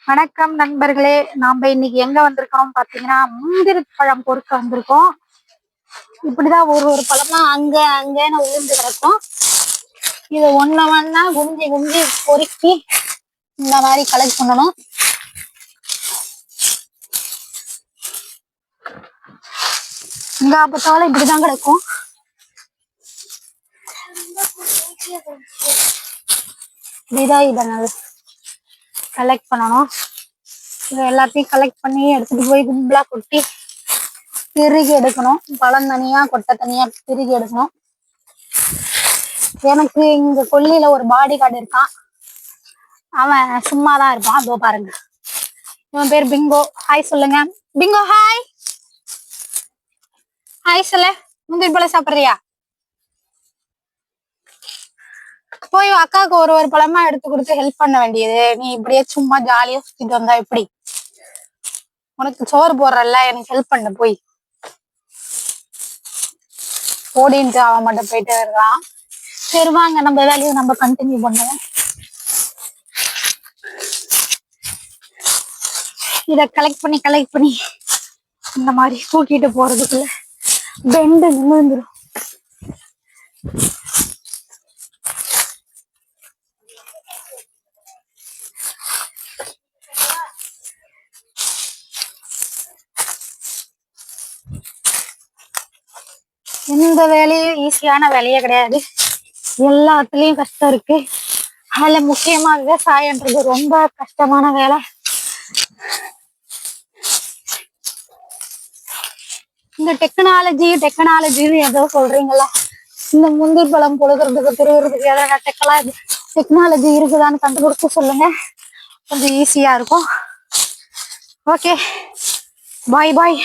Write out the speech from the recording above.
வணக்கம் நண்பர்களே. நாம இன்னைக்கு எங்க வந்திருக்கோம் பாத்தீங்கன்னா, முந்திரி பழம் பொறுக்க வந்திருக்கோம். இப்படிதான் ஒரு ஒரு பழமா அங்கன்னு விழுந்து கிடக்கும். இது ஒண்ணா குஞ்சு குஞ்சு பொறுக்கி இந்த மாதிரி கலெக்ட் பண்ணணும். இங்க பார்த்தாலும் இப்படிதான் கிடக்கும். இப்படிதான் இதை கலெக்ட் பண்ணணும். இது எல்லாத்தையும் கலெக்ட் பண்ணி எடுத்துட்டு போய் கும்பலா கொட்டி திருகி எடுக்கணும். பழம் தனியா கொட்டை தனியா திருகி எடுக்கணும். எனக்கு இங்க கொல்லியில ஒரு பாடி கார்டு இருக்கான். அவன் சும்மாதான் இருப்பான். அதோ பாருங்க, இவன் பேர் பிங்கோ. ஹாய் சொல்லுங்க பிங்கோ. ஹாய் ஹாய் சொல்லு. முந்திரி பழம் சாப்பிடுறியா? போய் அக்காவுக்கு ஒரு ஒரு பழமா எடுத்து கொடுத்து ஹெல்ப் பண்ண வேண்டியது. நீ இப்படியே சும்மா ஜாலியா சுத்திட்டு வந்தா எப்படி? உனக்கு சோறு போடுறல்ல, எனக்கு ஹெல்ப் பண்ண போய். ஓடின்ட்டு அவன் மட்டும் போயிட்டு இருக்கான். சரி வாங்க, நம்ம வேலையை நம்ம கண்டினியூ பண்ணுவோம். இத கலெக்ட் பண்ணி இந்த மாதிரி தூக்கிட்டு போறதுக்குள்ள பெண்டு நின்றுடும். எந்த வேலையும் ஈஸியான வேலையே கிடையாது. எல்லாத்துலயும் கஷ்டம் இருக்கு. அதுல முக்கியமா விவசாயம்ன்றது ரொம்ப கஷ்டமான வேலை. இந்த டெக்னாலஜின்னு ஏதோ சொல்றீங்களா? இந்த முந்திரி பழம் பொழுதுறதுக்கு திருவுறதுக்கு ஏதாவது டெக்னாலஜி இருக்குதான்னு கண்டுபிடிச்சு சொல்லுங்க. கொஞ்சம் ஈஸியா இருக்கும். ஓகே, பாய் பாய்.